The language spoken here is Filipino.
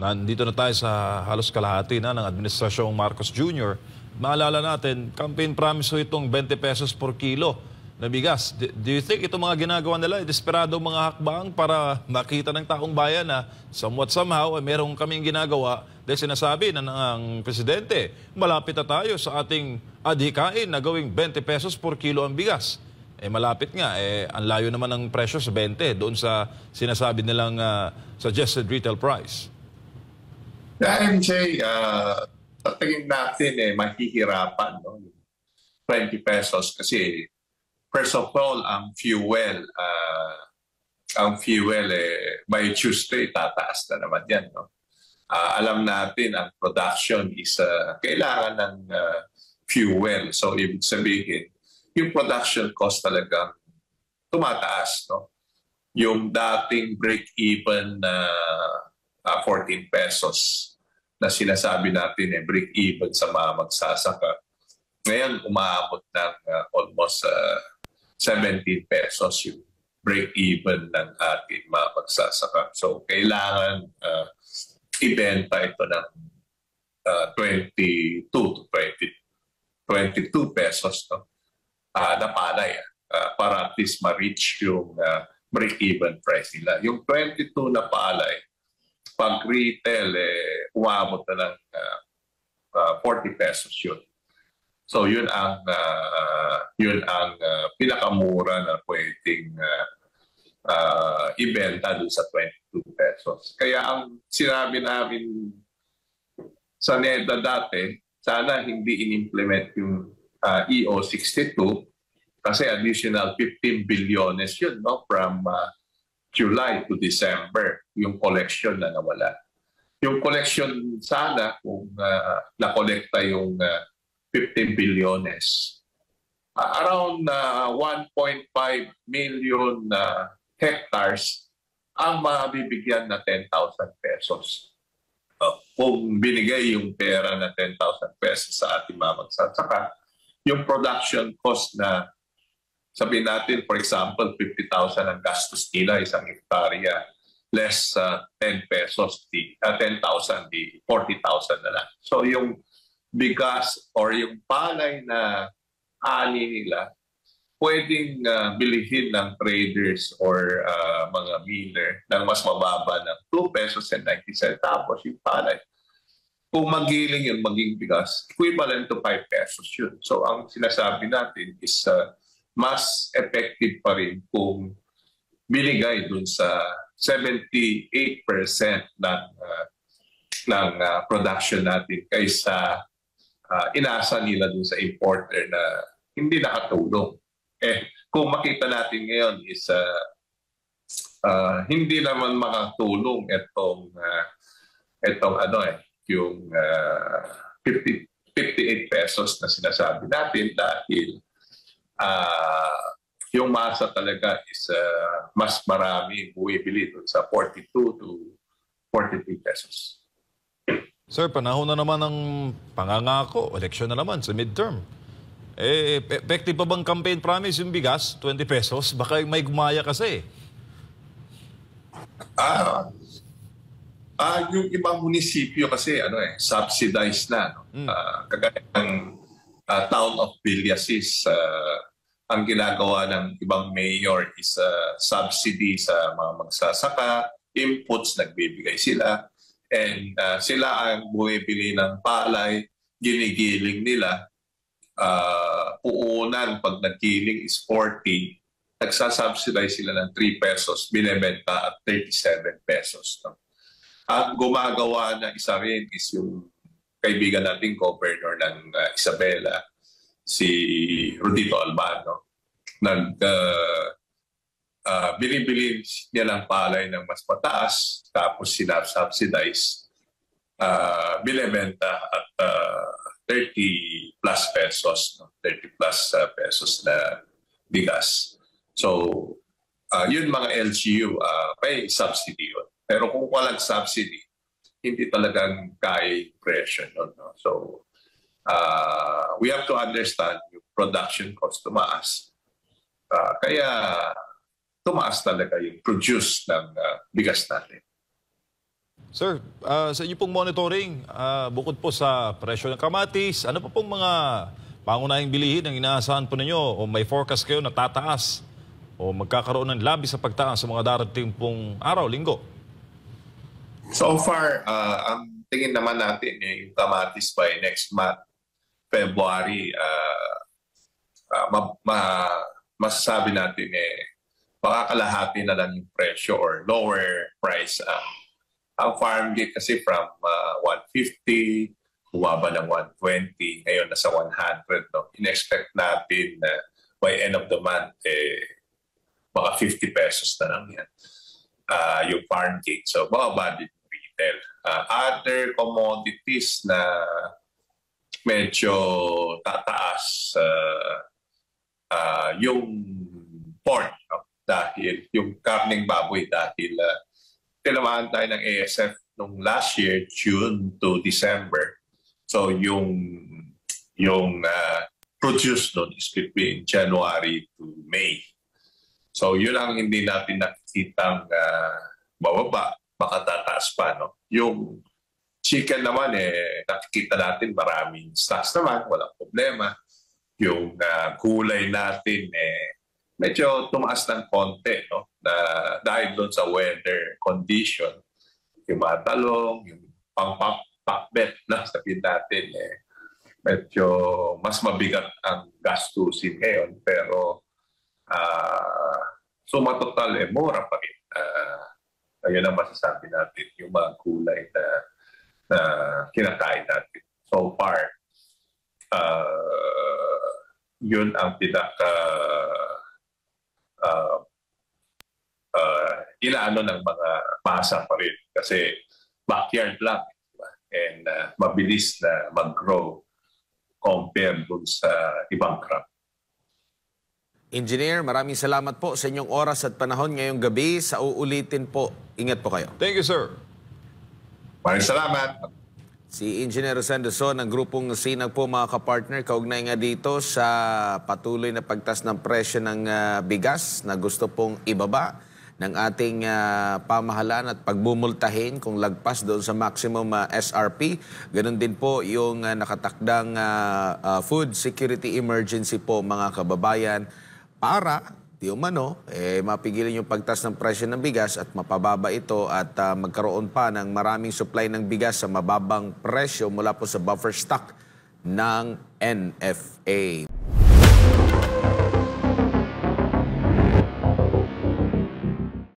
Nandito na tayo sa halos kalahati na ng Administrasyong Marcos Jr. Maalala natin, campaign promise ho itong 20 pesos per kilo na bigas. Do you think itong mga ginagawa nila, desperado mga hakbang para makita ng taong bayan na somewhat somehow merong kaming ginagawa dahil sinasabi na ng Presidente, malapit na tayo sa ating adhikain na gawing 20 pesos per kilo ang bigas. Malapit nga, ang layo naman ng presyo sa 20 doon sa sinasabi nilang suggested retail price. MJ, sa tingin natin mahihirapan, no? 20 pesos kasi first of all, ang fuel by Tuesday tataas na naman yan, no? Alam natin ang production is kailangan ng fuel. So ibig sabihin, yung production cost talagang tumataas, no? Yung dating break-even na 14 pesos na sinasabi natin break-even sa mga magsasaka. Ngayon, umaabot ng almost 17 pesos yung break-even ng ating mga magsasaka. So, kailangan ibenta ito ng 22 to 22 pesos, no? Na palay para at least ma-reach yung break-even price nila. Yung 22 na palay, pag retail, umabot na ng 40 pesos yun. So yun ang pinakamura na pwedeng ibenta dun sa 22 pesos. Kaya ang sinabi namin sa NEDA dati, sana hindi in-implement yung EO62 kasi additional 15 bilyones yun, no? From July to December, yung collection na nawala. Yung collection sana, kung nakolekta yung 15 bilyones, around 1.5 million hectares ang mabibigyan na 10,000 pesos. Kung binigay yung pera na 10,000 pesos sa ating mga magsasaka, yung production cost na sabihin natin, for example, 50,000 ang gastos nila isang hektarya, less 10 pesos, 10,000, di 40,000 na lang. So yung bigas or yung palay na ani nila, pwedeng bilihin ng traders or mga miller ng mas mababa ng 2 pesos and 90 cents. Tapos yung palay, kung magiling yung maging bigas, equivalent to 5 pesos yun. So ang sinasabi natin is mas effective pa rin kung binigay dun sa 78% ng production natin kaysa inasa nila dun sa importer na hindi nakatulong. Kung makita natin ngayon is hindi naman makatulong itong yung 58 pesos na sinasabi natin dahil yung masa talaga is mas marami buwibili doon sa 42 to 43 pesos. Sir, panahon na naman ng pangangako, eleksyon na naman sa midterm. Effective pa bang campaign promise yung bigas, 20 pesos? Baka may gumaya kasi. Yung ibang munisipyo kasi subsidized na. No? Kagaya ng Town of Villasis, ang ginagawa ng ibang mayor is subsidy sa mga magsasaka, inputs nagbibigay sila, and sila ang bumibili ng palay, ginigiling nila. Puunan pag naggiling is 40, nagsasubsidize sila ng 3 pesos, binibenta at 37 pesos. No? Ang gumagawa na isa rin is yung kaibigan nating governor ng Isabela, si Rodito Albano. Binibili niya ng palay ng mas mataas, tapos sinasubsidize, binibenta at 30 plus pesos, no? 30 plus pesos na bigas. So, yun mga LGU, may subsidy yun. Pero kung walang subsidy, hindi talagang kaya presyo. No? So, we have to understand yung production cost tumaas. Kaya tumaas talaga yung produce ng bigas natin. Sir, sa inyo pong monitoring, bukod po sa presyo ng kamatis, ano pa pong mga pangunahing bilihin ang inaasahan po ninyo o may forecast kayo na tataas o magkakaroon ng labis sa pagtaas sa mga darating pong araw, linggo? So far, ang tingin naman natin yung kamatis by next month, February, masasabi natin baka kalahati na lang yung presyo or lower price. Ang farm gate kasi from 150, bumaba ng 120, ngayon nasa 100. No? In-expect natin na by end of the month, baka 50 pesos na lang yan. Yung farm gate. So, bababa din yung retail. Other commodities na medyo tataas, yung pork, no? Dahil yung karning baboy, dahil tinamaan tayo ng ASF nung last year, June to December. So yung produce nun is between January to May. So yun ang hindi natin nakikitang bababa, baka tataas pa. No? Yung chicken naman, nakikita natin maraming stocks naman, walang problema. Yung gulay natin, medyo tumaas ng konti, no? Dahil doon sa weather condition, yung mga talong, yung pang-pakbet na sabihin natin, medyo mas mabigat ang gastusin ngayon. Pero sumatotal, mura pa rin. Ayun ang masasabi natin, yung mga gulay na kinakain natin. So far, yun ang inaano ng mga masa pa rin kasi backyard lang, diba? And mabilis na mag-grow compared dun sa ibang crop. Engineer, maraming salamat po sa inyong oras at panahon ngayong gabi. Sa uulitin po, ingat po kayo. Thank you, sir. Maraming salamat. Si Engineer Rosendo ng grupong Sinag po, mga kapartner, kaugnay nga dito sa patuloy na pagtaas ng presyo ng bigas na gusto pong ibaba ng ating pamahalaan at pagbumultahin kung lagpas doon sa maximum SRP. Ganon din po yung nakatakdang food security emergency po, mga kababayan, para di umano, mapigilan yung pagtaas ng presyo ng bigas at mapababa ito at magkaroon pa ng maraming supply ng bigas sa mababang presyo mula po sa buffer stock ng NFA.